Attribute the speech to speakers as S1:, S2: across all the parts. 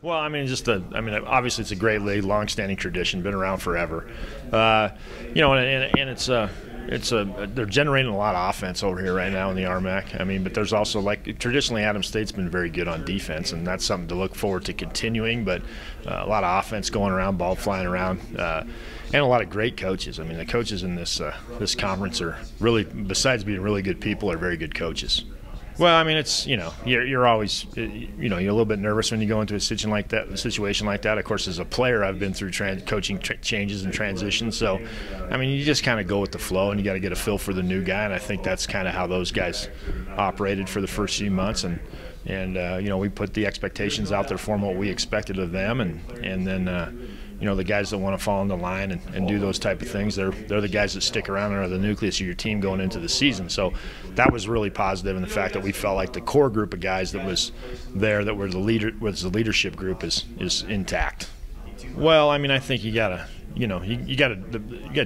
S1: Well, I mean, obviously it's a great league, long-standing tradition, been around forever. They're generating a lot of offense over here right now in the RMAC. I mean, but there's also, like, traditionally Adams State's been very good on defense, and that's something to look forward to continuing. But a lot of offense going around, ball flying around, and a lot of great coaches. I mean, the coaches in this conference are really, besides being really good people, are very good coaches. Well, I mean, it's, you're always, you're a little bit nervous when you go into a situation like that. Of course, as a player, I've been through coaching changes and transitions. So, I mean, you just kind of go with the flow, and you got to get a feel for the new guy. And I think that's kind of how those guys operated for the first few months. And we put the expectations out there for them, what we expected of them, and then. The guys that want to fall in the line and do those type of things, they're the guys that stick around and are the nucleus of your team going into the season. So that was really positive, and the fact that we felt like the core group of guys that was there, that was the leadership group, is intact. Well, I mean, I think you gotta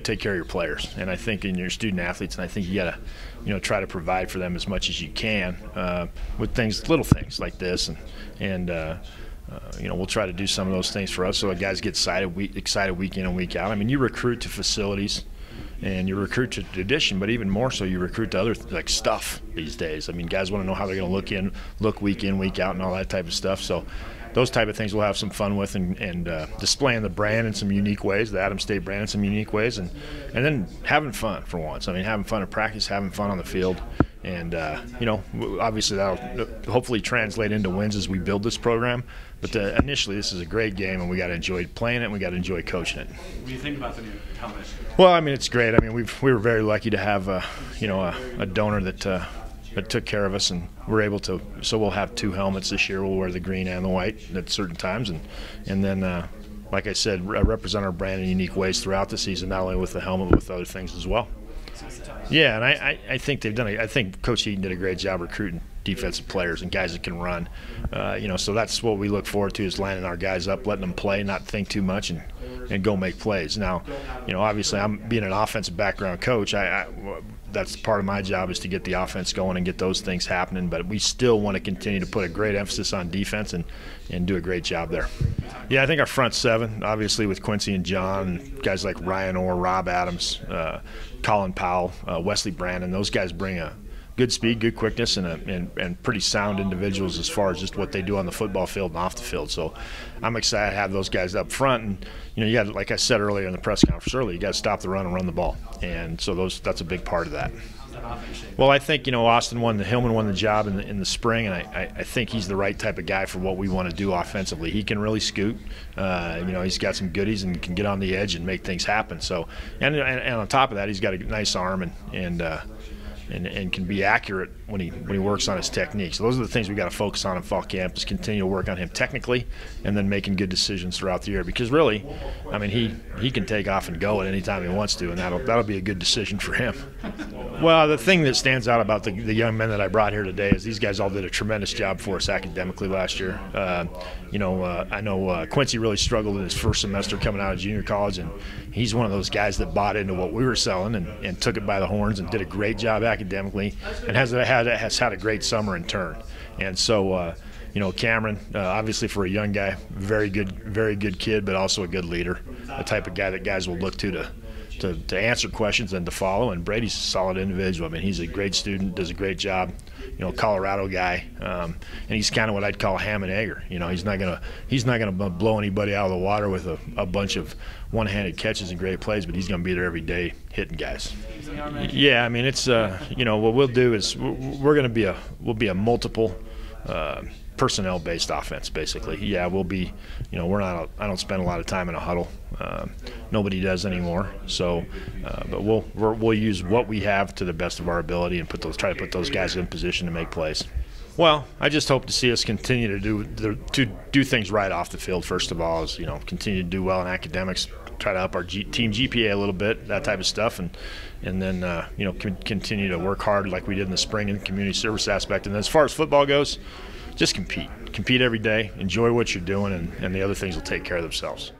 S1: take care of your players, and I think in your student athletes, and I think you gotta try to provide for them as much as you can with little things like this, and we'll try to do some of those things for us so the guys get excited week in and week out. I mean, you recruit to facilities and you recruit to tradition, but even more so you recruit to other stuff these days. I mean, guys want to know how they're going to look week in, week out, and all that type of stuff. So those type of things we'll have some fun with, and displaying the brand in some unique ways, the Adams State brand in some unique ways, and then having fun for once. I mean, having fun at practice, having fun on the field. And, obviously that'll hopefully translate into wins as we build this program. But initially, this is a great game, and we got to enjoy playing it, and we got to enjoy coaching it.
S2: What do you think about the new helmet?
S1: Well, I mean, it's great. I mean, we were very lucky to have, a donor that took care of us, and we're able to. So we'll have 2 helmets this year. We'll wear the green and the white at certain times, and then, like I said, represent our brand in unique ways throughout the season, not only with the helmet, but with other things as well. Yeah, and I think they've done. I think Coach Eaton did a great job recruiting defensive players and guys that can run. So that's what we look forward to, is lining our guys up, letting them play, not think too much, and go make plays. Now, obviously, I'm being an offensive background coach. That's part of my job, is to get the offense going and get those things happening. But we still want to continue to put a great emphasis on defense and do a great job there. Yeah, I think our front 7, obviously with Quincy and John, and guys like Ryan Orr, Rob Adams, Colin Powell, Wesley Brandon, those guys bring a good speed, good quickness, and pretty sound individuals as far as just what they do on the football field and off the field. So I'm excited to have those guys up front. And you got, like I said earlier in the press conference you got to stop the run and run the ball. And so that's a big part of that. Well, I think Hillman won the job in the spring, and I think he's the right type of guy for what we want to do offensively. He can really scoot. He's got some goodies and can get on the edge and make things happen. So, and on top of that, he's got a nice arm and can be accurate when he works on his technique. So those are the things we got to focus on in fall camp, is continue to work on him technically, and then making good decisions throughout the year. Because really, I mean, he can take off and go at any time he wants to, and that'll be a good decision for him. Well, the thing that stands out about the young men that I brought here today is these guys all did a tremendous job for us academically last year. I know Quincy really struggled in his first semester coming out of junior college, and he's one of those guys that bought into what we were selling and took it by the horns and did a great job academically, and has had a great summer in turn. And so, Cameron, obviously for a young guy, very good kid, but also a good leader, a type of guy that guys will look to answer questions and to follow. And Brady's a solid individual. I mean, he's a great student, does a great job. Colorado guy, and he's kind of what I'd call a ham and egger. He's not gonna blow anybody out of the water with a bunch of one-handed catches and great plays, but he's gonna be there every day hitting guys. Yeah, I mean, it's what we'll do is we'll be a multiple personnel-based offense, basically. Yeah, we'll be, I don't spend a lot of time in a huddle. Nobody does anymore. So, but we'll use what we have to the best of our ability and try to put those guys in position to make plays. Well, I just hope to see us continue to do things right off the field. First of all, is continue to do well in academics, try to up our team GPA a little bit, that type of stuff, and then continue to work hard like we did in the spring in the community service aspect. And then as far as football goes, just compete every day, enjoy what you're doing, and the other things will take care of themselves.